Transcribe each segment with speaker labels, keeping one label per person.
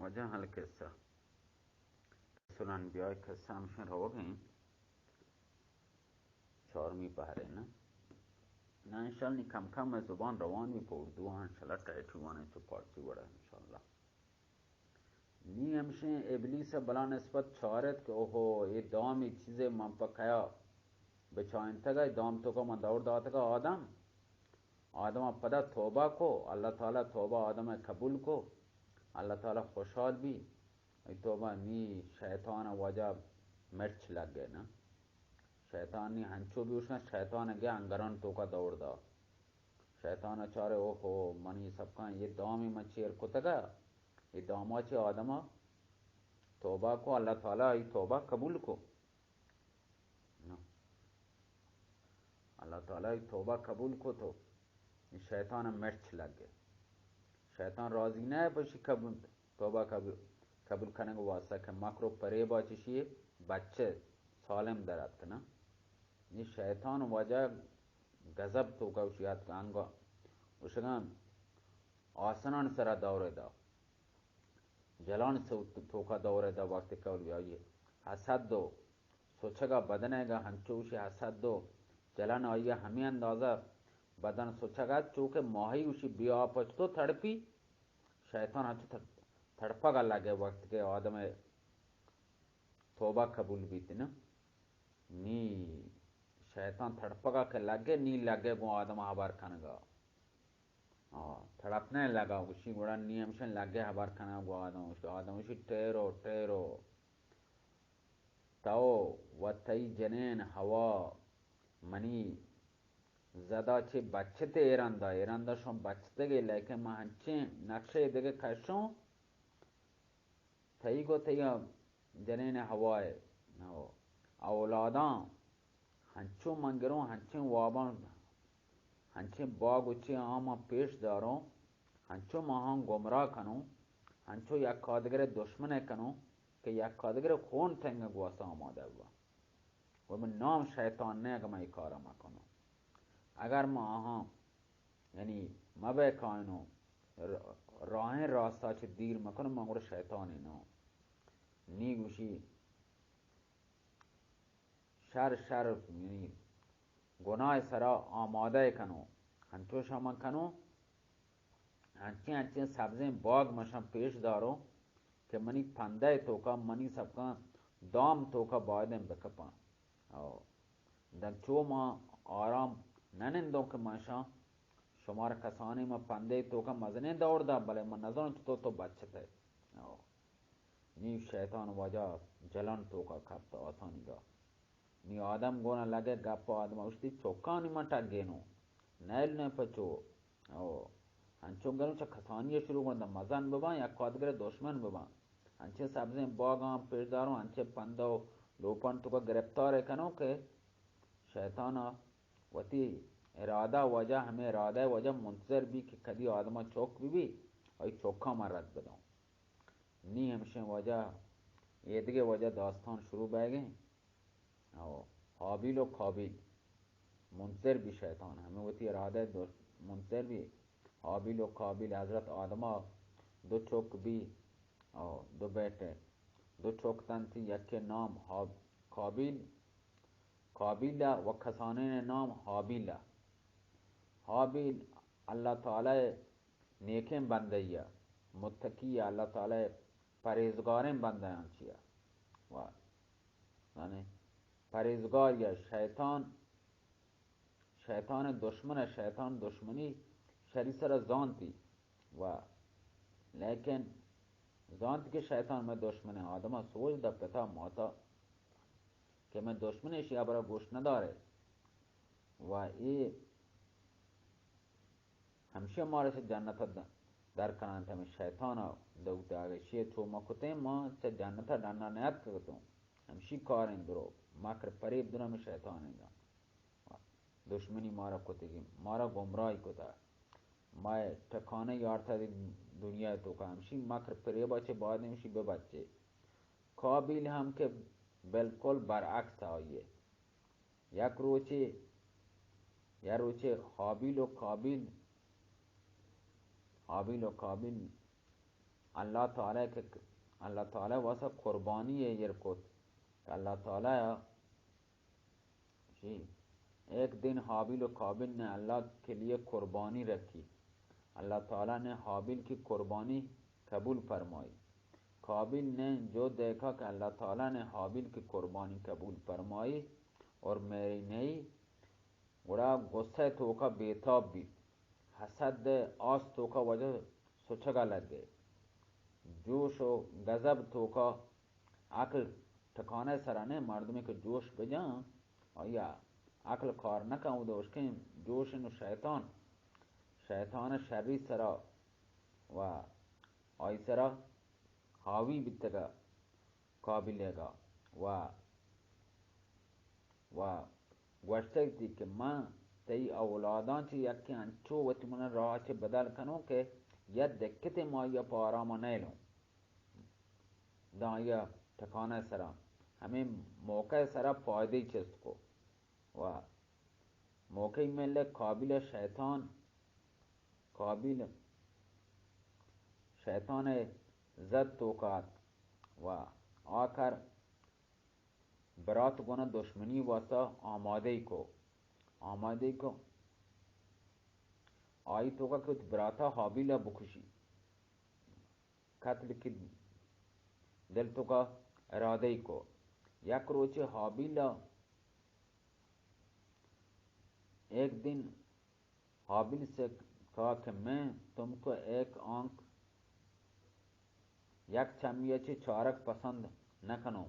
Speaker 1: وجه القصة سنن بیای قصه همشون رو بگیم چهارمی پهره نه انشالله کم کم زبان روان می په اردو انشالله ټایټ وانه تو پارسی وړه انشالله نی همشه ابلیس بلا نسبت چارت که اوهو یہ دام ایک چیزے من پکایا بچائن تگا دام تو کا من دور داتا کا آدم پدا توبہ کو اللہ تعالی توبہ آدم قبول کو اللہ تعالی خوشحال بھی توبہ نی شیطان وجہ مرچ لگ گئے نا شیطان نی ہنچو بھی اس نے شیطان گیا انگران تو کا دور دا شیطان چارے اوہو منی سب کا یہ دامی من چیر کو تگا یہ داما چی آدم توبہ کو اللہ تعالی توبہ قبول کو اللہ تعالی توبہ قبول کو تو شیطان مرچ لگ گئے شیطان راضی نہ ہے بشی قبول توبہ قبول کرنے کو واسطہ کہ مکرو پریبا چشیے بچے سالم درات نا یہ شیطان وجہ غضب تو کا وشیات انگا وشگان آسنان سرا دور دا جلان سے تو کا دور دا وقت کول یہ حسد دو سوچگا بدنے گا ہنچوشی حسد دو جلان آئیے ہمیں اندازہ بدن سوچگا چونکہ ماہی اسی بیا پچتو تھڑپی شیطان ہچ تھڑپا گا لگے وقت کے آدم توبہ قبول بھی تھی نا نی شیطان تھڑپا گا کہ لگے نی لگے گو آدم حبار کھنگا تھڑپنے لگا اسی گوڑا نی ہمشن لگے حبار کھنگا گو آدم اسی ٹیرو تاو و تی جنین ہوا منی زدا چه بچته ایراندا شون بچته گی لیکن ما هنچین نقشه دیگه کشون تایی گو تایی جنین هوای اولادان هنچون منگرون هنچین وابان هنچین باغ وچی آما پیش دارون هنچون ماهان گمراه کنون هنچون یک کادگر دشمنه کنون که یک کادگر خون تنگ گواسا آماده با و من نام شیطان نه اگه ما ای کارا مکنون اگر ما آها یعنی مبه کائنو راہیں راستہ چھ دیر مکنو مگر شیطانی نو نی گوشی شر یعنی گناہ سرا آماده کنو ہنچو شما کنو ہنچین سبزیں باغ مشن پیش دارو کہ منی پندے تو کا منی سب کا دام تو کا باعدیں بکپا دن چو ما آرام ننندوں کہ ماشا شمار کسانی میں پندے تو کا مزنے دوڑ دا بلے من نظروں تو بچتے نی شیطان وجہ جلن تو کا کھپتا آسانی دا نی آدم گونا لگے گپا آدم اشتی چوکانی من ٹک گینو نیل نے پچو ہنچو گروں چا کسانی شروع گونا مزن ببان یا قادگر دشمن ببان ہنچے سبزیں باغاں پیشداروں ہنچے پندو لوپن تو کا گرفتار کنو کہ شیطانا وتی ارادہ وجہ ہمیں ارادہ وجہ منتظر بھی کہ کدی آدمہ چوک بھی اور چوکا میں رد بداؤں نی ہمشہ وجہ یہ دگے وجہ داستان شروع بہ گئے حابیل و قابیل منتظر بھی شیطان ہمیں وتی ارادہ منتظر بھی حابیل و قابیل حضرت آدمہ دو چوک بھی دو بیٹے دو چوک تن تھی یک کے نام قابیلہ و کھسانے نے نام حابیلہ حابیل اللہ تعالی نیکیں بندیا متقی اللہ تعالی پرہیزگاریں بندیاں چیا یعنی پرہیزگار یا شیطان دشمن ہے شیطان دشمنی شری سر زانتی و لیکن زانت کے شیطان میں دشمن ہے آدمہ سوچ دا پتا موتا کہ میں دشمن شیا برا گوشت نہ دارے و یہ ہمشہ ہمارے سے جنت در کنان تھے میں شیطانا دوگتے آگے شیئے چو مکتے ماں سے جنتا ڈانا نیت کرتوں ہمشی کاریں درو مکر پریب دنہ میں شیطان گا دشمنی مارا کتے گی مارا گمراہی کتا مائے ٹھکانے یارتا دنیا تو کا ہمشی مکر پریبا چے بعد ہمشی بے بچے قابیل ہم کے بالکل برعکس آئیے یک روچے حابیل و قابیل अल्लाह ताला के अल्लाह ताला वासा कुर्बानी है ये को अल्लाह ताला जी एक दिन हाबिल और काबिल ने अल्लाह के लिए कुर्बानी रखी। अल्लाह ताला ने हाबिल की कुर्बानी कबूल फरमाई। काबिल ने जो देखा कि अल्लाह ताला ने हाबिल की कुर्बानी कबूल फरमाई और मेरी नहीं बड़ा गुस्से तो का बेताब भी हसद आस तो का वजह सुचगा लग गए। जोश और गजब तो का अकल ठिकाने सराने मर्द के जोश बजा और या अकल खार न कहूँ तो उसके जोश इन शैतान शर्री सरा व ऐसरा हावी बितगा काबिलेगा व गोश्ते थी कि माँ तई औलादा ची यक्के अंचो वत मन राह चे बदल कनो के या देखते माया पारा मने लो दाया ठिकाना सरा हमें मौके सरा फायदे चीज़ व मौके में ले काबिल शैतान जद तोकात व आकर बरात गुना दुश्मनी वास्ता आमादे को आई तो का कुछ बराता हाबिला बुखुशी कत्ल की दिल तो का इरादे को या क्रोचे हाबिला एक दिन हाबिल से कहा कि मैं तुमको एक आंख यक चमिया ची चारक पसंद न कनो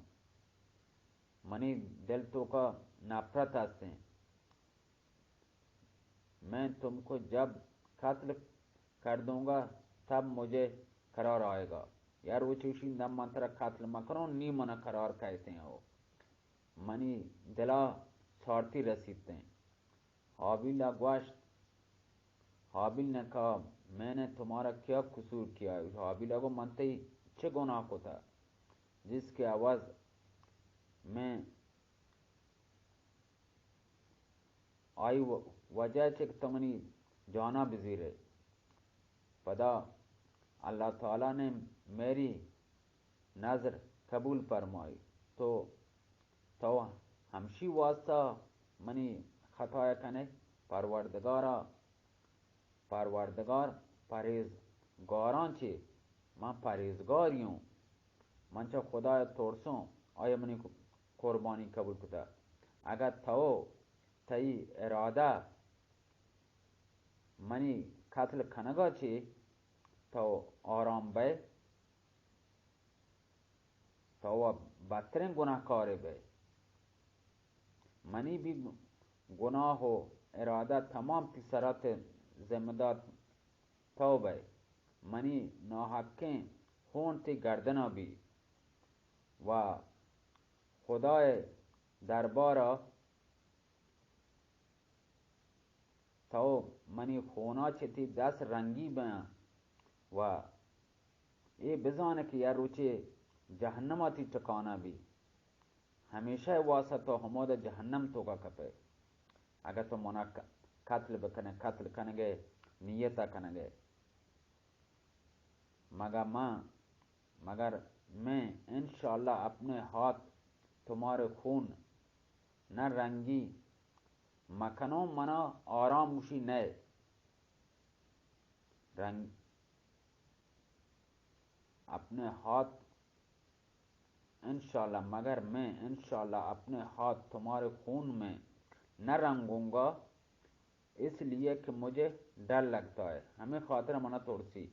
Speaker 1: मनी दिल तो का नफरत हंसते हैं। मैं तुमको जब कत्ल कर दूंगा तब मुझे करार आएगा। यार वो चूशी न मंत्र कत्ल मकरो नी मना करार कहते हैं वो मनी दिला स्वार्थी रसीदते हैं। हाबिल ने कहा मैंने तुम्हारा क्या कसूर किया है। हाबिल को मनते ही अच्छे गुनाह को था जिसकी आवाज़ में आई वजह से तमनी जाना बिजीरे पदा अल्लाह ताला ने मेरी नज़र कबूल फरमाई तो हमशी वास्ता मनी खताया कने परवरदगार परहेज़गारां चे मां परहेज़गारियों मंचा खुदा तोड़सों आया मनी कुर्बानी कबूल कुता अगर थो तई इरादा मनी कत्ल खनगा चे तो आराम बे तो बदतरीन गुनाहकार बे मनी भी गुनाह हो इरादा तमाम तिसरत जिम्मेदार तो बे मनी नाहकें होन ती गर्दना भी व खुदाए दरबारा तो मनी होना छती 10 रंगी बयां व ये बिजान कि यार रुचे जहन्नमा थी ठिकाना भी हमेशा वासा तो हमोद जहन्नम तो का कपे अगर तो मना कत्ल कनेगे नियता कनेगे मगर मैं इंशाअल्लाह अपने हाथ तुम्हारे खून न रंगी मखनो मना आराम उशी नए रंग अपने हाथ इंशाअल्लाह मगर मैं इंशाअल्लाह अपने हाथ तुम्हारे खून में न रंगूंगा इसलिए कि मुझे डर लगता है। हमें खातिर मना तोड़सी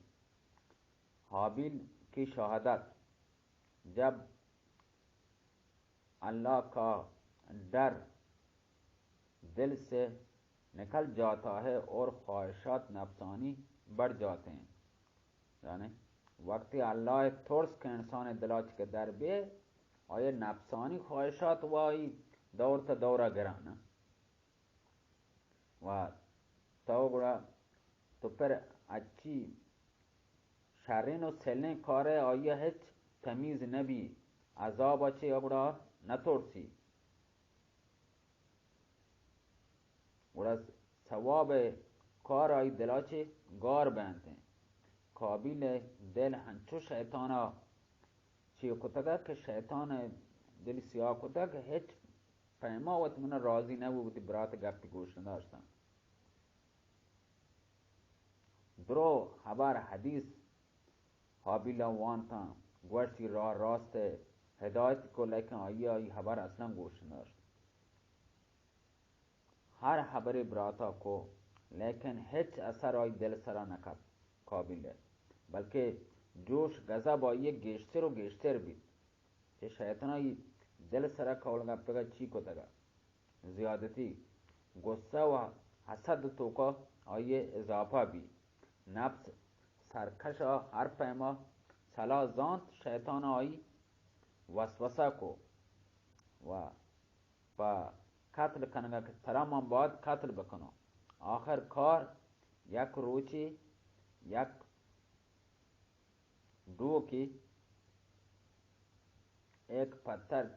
Speaker 1: हाबिल की शहादत जब अल्लाह का डर दिल से निकल जाता है और ख्वाहिशात नफसानी बढ़ जाते हैं यानी वक्त अल्लाह थोड़स के इंसान दिलाच के दर बे और ये नफसानी ख्वाहिशात वाई दौर तो दौरा गिराना वाह तो गुड़ा तो फिर अच्छी शारीन और सेलें खारे और यह है तमीज़ नबी अजाब अच्छे अगुड़ा न तोड़सी गुड़ा सवाब कार आई दिलाचे गार बैंते हैं काबिल दिल हंचो शैताना ची कुतगा के शैतान दिल सिया कुतग हिच पैमा वत मन राजी न वो बरात गप गोश दाश्ता द्रो हबार हदीस हाबिला वानता गोश्ती रास्त हिदायत को लेकर आई हबार असला गोश दाश्ता हर हबरे बराता को लेकिन हिच असर आई दिल सरा नकत काबिल है बल्कि जोश गजब आई गेश्तर भी जे शैताना दिल सरा कौलगा पेगा चीको तगा ज्यादती गुस्सा व हसद तो का आइए इजाफा भी नफ्स सरकश हर पैमा सलाजांत शैतान आई वसवसा को व पा कत्ल कनगा के तराम बाद कत्ल बकनो आखिर कार यक रोची यक दो की एक पत्थर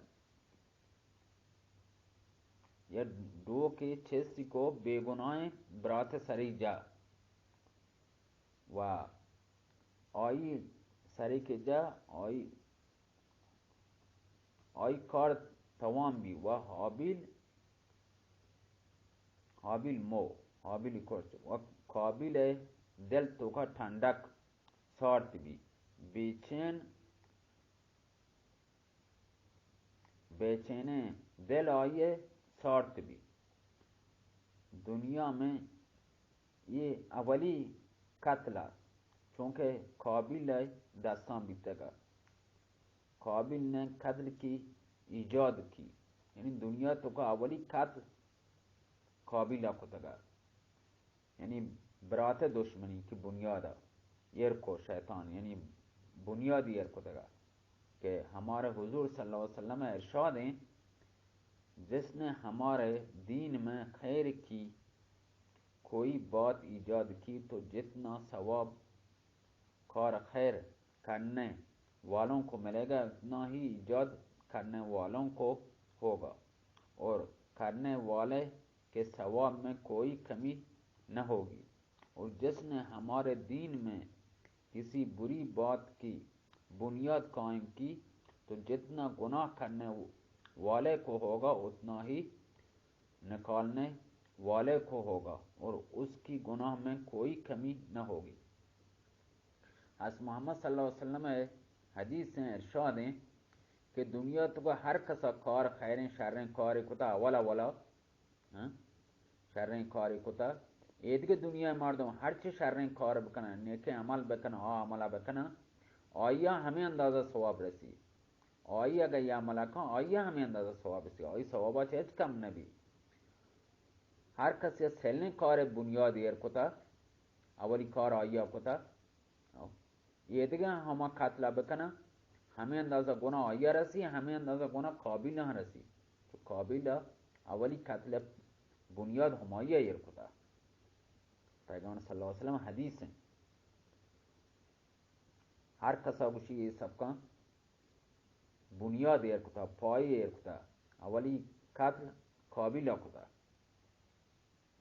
Speaker 1: या दो की छेसी को बेगुनाह बरात सरी जा व आई सरी के जा आई कार तवाम भी व हाबिल कोर्स व काबिल दिल तो का ठंडक सार्थ भी बेचैने दिल आइए सार्थ भी दुनिया में ये अवली कत्ला चूँकि काबिल दस्तां बीतेगा काबिल ने कत्ल की ईजाद की यानी दुनिया तो का अवली कत्ल काबिला को तगा यानी बरात दुश्मनी की बुनियाद यर को शैतान यानी बुनियादी यर को तगा कि हमारे हुजूर सल्लल्लाहु अलैहि वसल्लम इरशाद हैं जिसने हमारे दीन में खैर की कोई बात ईजाद की तो जितना सवाब कार खैर करने वालों को मिलेगा उतना ही ईजाद करने वालों को होगा और करने वाले के सवाब में कोई कमी न होगी और जिसने हमारे दीन में किसी बुरी बात की बुनियाद कायम की तो जितना गुनाह करने वाले को होगा उतना ही निकालने वाले को होगा और उसकी गुनाह में कोई कमी न होगी। हज़रत मोहम्मद सल्लल्लाहु अलैहि वसल्लम हदीस से इरशाद हैं कि दुनिया तो हर कसा कार खैरें शर्रें कार कुता अवला शर्रें कार कुता एदगे दुनिया मारदो हर चीज शर्रें कार बकना नेके अमल बकना अमला बकना आया हमें अंदाजा सवाब रसी आया गया अमला का आया हमें अंदाजा सवाब रसी आई सवाबा चेज कम नबी हर कसे सेलने कार बुनियाद एर कुता अवली कार आया कुता एदगे हम खातला बकना हमें अंदाजा गुना आया रसी हमें अंदाजा गुना काबिल न रसी तो काबिल अवली खातला बुनियाद हमाया एर कुता पैगंबर सल्लल्लाहु अलैहि वसल्लम हदीस है हर कसा गुशी ये सबका बुनियाद एर कुता पाए एर कुता अवली कत्ल काबिल कुता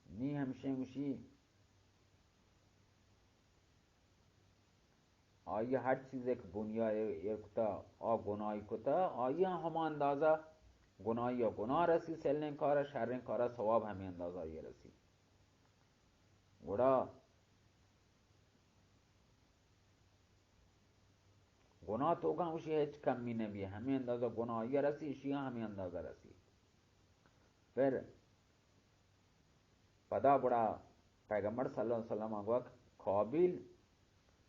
Speaker 1: नी हमशे गुशी आया हर चीज एक बुनियाद एर कुता आ गुनाह कुता आया हम अंदाजा गुनाह या गुनाह रसी सेलने कार शर्रें कार सवाब हमें अंदाजा ये रसी गुड़ा गुनाह तो का उसी हेच कमी ने भी हमें अंदाजा गुनाह या रसी शिया हमें अंदाजा रसी फिर पदा बड़ा पैगंबर सल्लल्लाहु अलैहि वसल्लम अगवा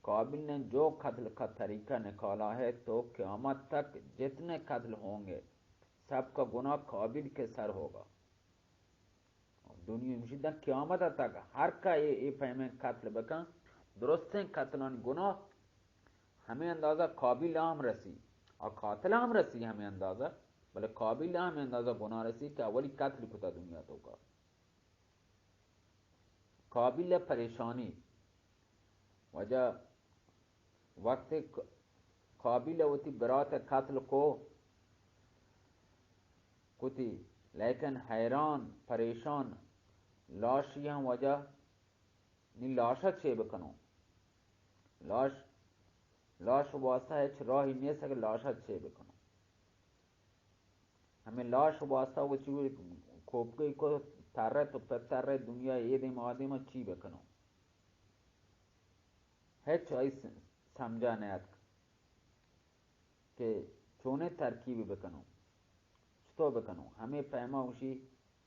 Speaker 1: काबिल ने जो कत्ल का तरीका निकाला है तो क़यामत तक जितने कत्ल होंगे सबका गुनाह काबिल के सर होगा दुनिया मुशीदा क़यामत तक हर का ये पैमे कत्ल बका दुरुस्त कत्लन गुनाह हमें अंदाजा काबिल आम रसी और कातिल आम रसी हमें अंदाजा बोले काबिल आम अंदाजा गुनाह रसी कि अवली कत्ल कुता दुनिया तो का काबिल परेशानी वजह वक्त काबिल होती बरात कत्ल को कुती लेकिन हैरान परेशान लाशियां वजह नी लाशा छेब कनो लाश लाश वास्ता है राही नहीं सके लाशा छे बकनो हमें लाश वास्ता वो चीज खोपके को तारे तो तारे दुनिया ये दे मादे में ची बकनो है चॉइस समझाने आत के चोने तरकीब बकनो तो बकनो हमें पैमा उसी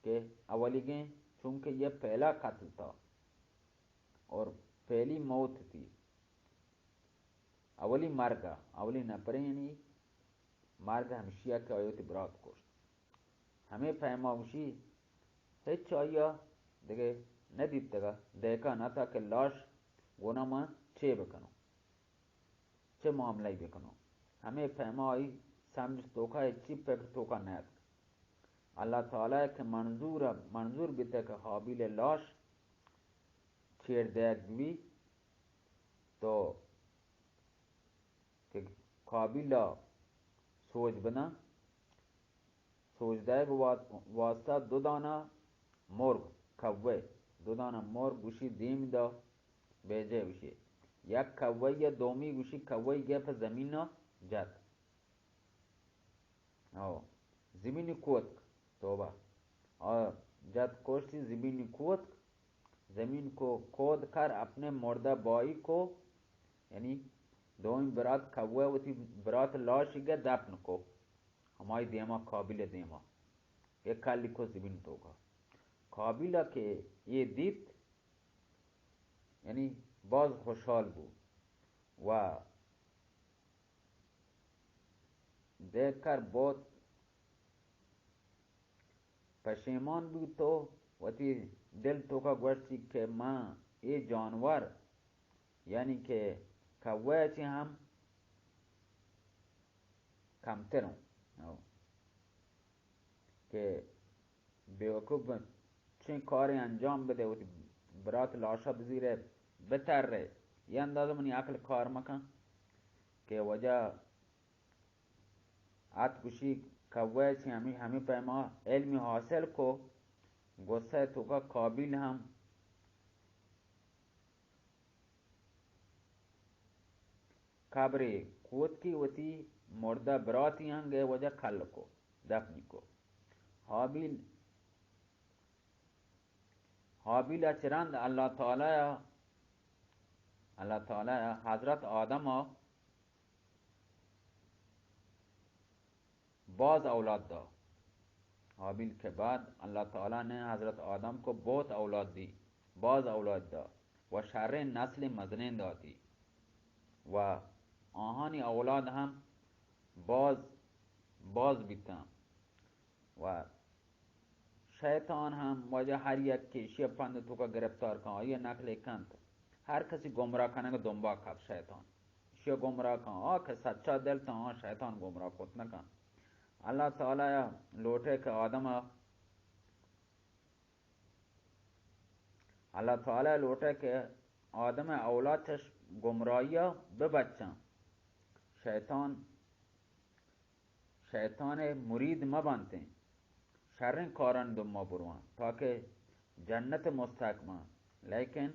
Speaker 1: के अवलिगे चूंकि यह पहला कत्ल था और पहली मौत थी अवली मार्गा अवली न परेनी मार्ग हमशिया के अयोति बरात कोश हमें पैमा उसी है चाहिए देखे न दीतेगा देखा न था कि लाश गोना में छे बकनो छे मामला ही बकनो हमें पैमा आई समझ तोखा अच्छी पैक तोखा नया अल्लाह ताला के मंजूर बीते के हाबिल लाश छेड़ देख भी तो कि काबिला सोच बना सोच देग वास्ता दो दाना मोर्ग कव्वे दो दाना मोर्ग गुशी दीम दा बेजे उशी या कव्वे या दोमी गुशी कव्वे गया पर जमीन जात जमीनी कुवत तोबा और जब कोशी जमीनी कुवत जमीन को खोद कर अपने मुर्दा बॉय को यानी दोनों बरात कव्वे होती बरात लाश गया दफन को हमारी देमा काबिल देमा एक काल लिखो जमीन तो का काबिला के ये दीत यानी बहुत खुशहाल बू व देखकर बहुत पशेमान भी तो वती दिल तो का गोश्ती के माँ ये जानवर यानी के कव्वे चे हम कमते रहो के बेवकूफ चे कार्य अंजाम बदे वती बरात लाशा बजीरे बेतर रहे ये अंदाज़ा मनी अकल कार मका के वजह आत कुशी कव्वे चे हमें पैमा इल्मी हासिल को गुस्सा तो का काबिल हम खबरे कोत की वती मुर्दा बरात यहाँ गए वजह खल को दफनी को हाबिल अचरंद अल्लाह ताला हजरत आदम बाज औलाद दा हाबिल के बाद अल्लाह ताला ने हजरत आदम को बहुत औलाद दी बाज औलाद दा व शर्र नस्ल मजनेंद आती व आहानी औलाद हम बाज बिता व शैतान हम वजह हर एक के शियपंद तो का गिरफ्तार का ये नकले कंत हर किसी गुमराह खाने का दुम्बा खा शैतान शिय गुमराह का के सच्चा दिल तो शैतान गुमराह को न का अल्लाह ताला लोटे के आदम अल्लाह ताला लोटे के आदम औलाद चश गुमराहिया बच्चा शैतान मुरीद म बनते शर्र कारण दुम्मा बुरवा ताकि जन्नत मुस्तकमा लेकिन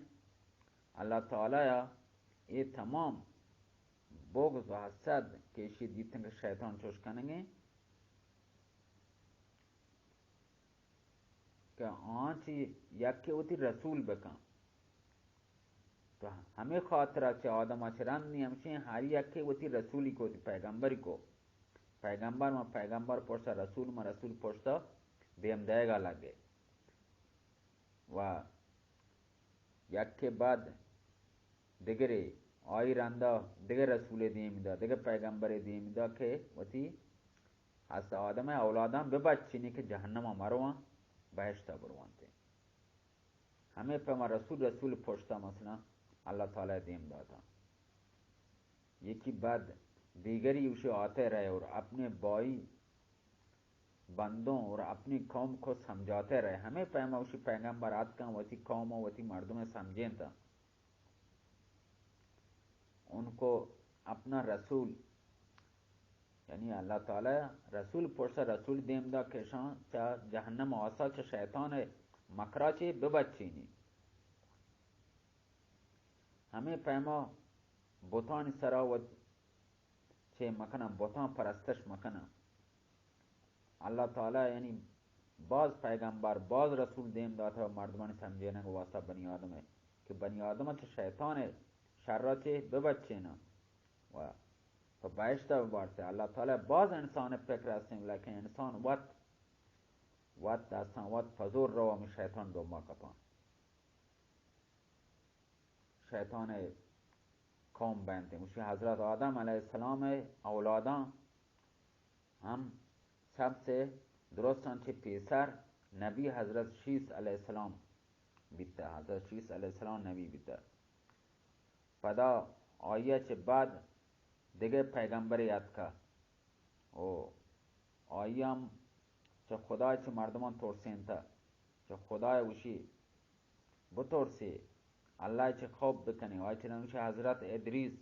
Speaker 1: अल्लाह ताला ये तमाम बोग्ज व हसद के शिदीत शैतान चोश करेंगे कि आँच यके होती रसूल बका तो हमें खातरा चे आदम अचरन नियम से हर यके होती रसूली को पैगंबरी को पैगंबर में पैगंबर पोसा रसूल में रसूल पोसा देम देगा लगे वाह यके बाद दिगरे आई रंदा दिगर रसूले देमिदा दिगर पैगंबरे देमिदा के वती हस आदम औलादम बेबच्ची के जहन्नम मरवा बहश्ता बरवानते हमें पे रसूल पोछता मसला अल्लाह ताला देम दाता ये की बाद दीगरी उसे आते रहे और अपने बॉई बंदों और अपनी कौम को समझाते रहे हमें पैमा उसी पैगंबर आत का वती कौम और वती मर्दों में समझें था उनको अपना रसूल यानी अल्लाह ताला रसूल पोसा रसूल देमदा केशा चा जहन्नम आसा चा शैतान है मकरा चे बेबच्ची नहीं हमें पैमा بوتانی سرا و چه مکنم بوتان پرستش مکنم. الله تعالی یعنی باز پیغمبر باز رسول دیم داده و مردمان سمجھینے کو واسطہ بنی آدم ہے کہ بنی آدم چه شیطان ہے شر چه ببچینا و تو بایشتا ببارسه. الله تعالی باز انسان فکر هستیم لیکن انسان وقت دستان وقت فزور رو همی شیطان دو ما کپان. شیطان قوم بنده مشی حضرت آدم علیه السلام اولادان هم सबसे درستان چه پیسر نبی حضرت شیس علیه السلام بیده. حضرت شیس علیه السلام نبی بیده. پدا آیه چه بعد دیگه پیغمبر یاد که او آیه هم چه خدای چه مردمان ترسین تا چه خدای وشی بترسی الله چه خوب بکنی. آیه چه نمیشه حضرت ادریس،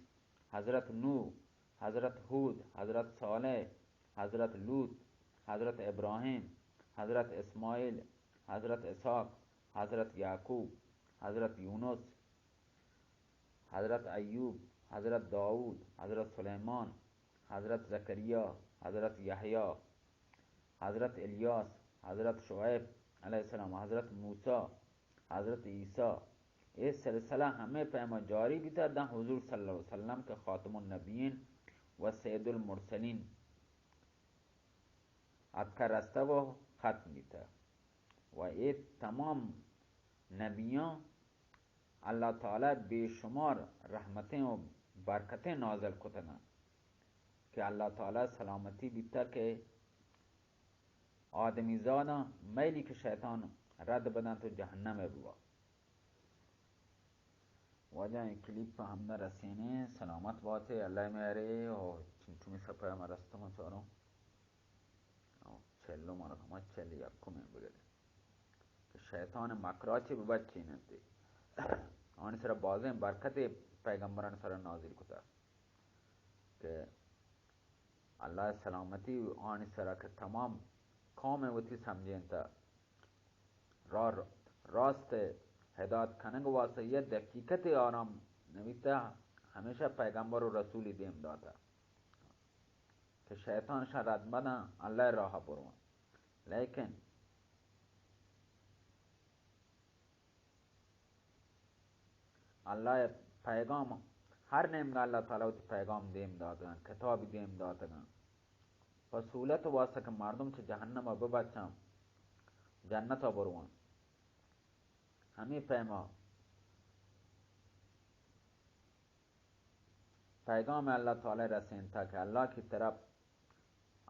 Speaker 1: حضرت نوح، حضرت هود، حضرت صالح، حضرت لوط، حضرت ابراهیم، حضرت اسماعیل، حضرت اسحاق، حضرت یعقوب، حضرت یونس، حضرت ایوب، حضرت داود، حضرت سلیمان، حضرت زکریا، حضرت یحیی، حضرت الیاس، حضرت شعیب علیه السلام، حضرت موسی، حضرت عیسی. یہ سلسلہ ہمیں پیما جاری بھی تھا دا حضور صلی اللہ علیہ وسلم کے خاتم النبیین و سید المرسلین اب کا رستہ وہ ختم بھی تھا. و یہ تمام نبیوں اللہ تعالی بے شمار رحمتیں و برکتیں نازل کتنا کہ اللہ تعالی سلامتی بیتا کہ آدمی زادا میلی که شیطان رد بدن تو جهنم بوا. واجه این کلیپ هم نرسینه سلامت باته الله میاره و چنچومی سپای مرستم چارم چلو مارا همه چلی یک کمین بگده که شیطان مکراچی ببچ چیننده آنی سر بازه برکت پیغمبران سر نازل کتا که الله سلامتی آنی سر که تمام قوم وتی سمجھیں تا راست ہدایت کننگ واسطے یہ دقیقت آرام نویتا ہمیشہ پیغمبر و رسولی دیم داتا کہ شیطان شرط بنا اللہ راہ پروان. لیکن اللہ پیغام ہر نیم گا اللہ تعالیٰ تی پیغام دیم داتا کتاب دیم داتا فصولت واسطہ کہ مردم چه جہنم ببچم جنت بروان. ہمیں پیما پیغام اللہ تعالی رسین تھا کہ اللہ کی طرف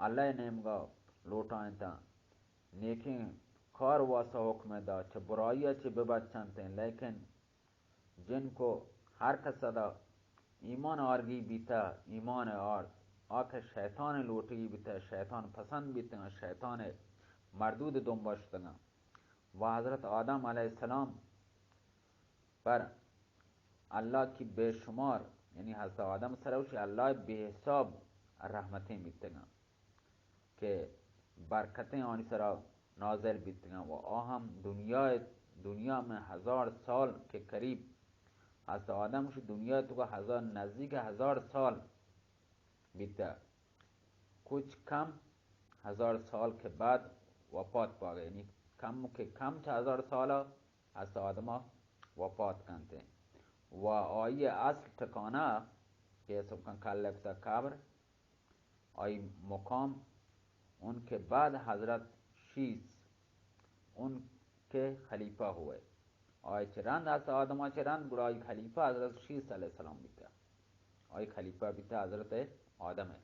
Speaker 1: اللہ نیم گا لوٹائیں تا نیکی کار واسطہ حکم دا چه برائی چه ببچنتے لیکن جن کو ہر کس دا ایمان آرگی بیتا ایمان آر آکھ شیطان لوٹی بیتا شیطان پسند بیتا شیطان مردود دنباشتگا. و حضرت آدم علیہ السلام پر اللہ کی بے شمار یعنی حضرت آدم سروش اللہ بے حساب رحمتیں بیتگا کہ برکتیں آنی سرا نازل بیتگا. و آہم دنیا میں 1000 سال کے قریب حضرت آدم شو دنیا تو کا نزدیک 1000 سال بیتا کچھ کم 1000 سال کے بعد وفات پا گئے یعنی کم کے کم 1000 سالہ حضرت آدم وفات کرتے ہیں. و آئی اصل ٹھکانہ کہ سب کا کل لفظہ قبر آئی مقام ان کے بعد حضرت شیس ان کے خلیفہ ہوئے. آئی چرند حضرت آدم چرند برا آئی خلیفہ حضرت شیس علیہ السلام بیتا آئی خلیفہ بیتا حضرت آدم ہے.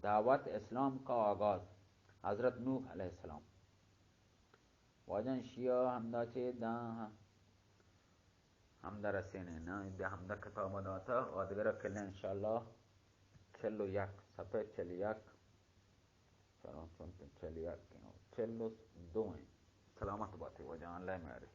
Speaker 1: دعوت اسلام کا آغاز حضرت نوح علیہ السلام. واجن شیعہ حمدہ چه دا حمدہ رسینه نا دا حمدہ کتاب داتا و دیگر کلن انشاءاللہ 41 صفحه 41 سلام چونکہ 42 ہیں. سلامت باتی واجن اللہ میاری.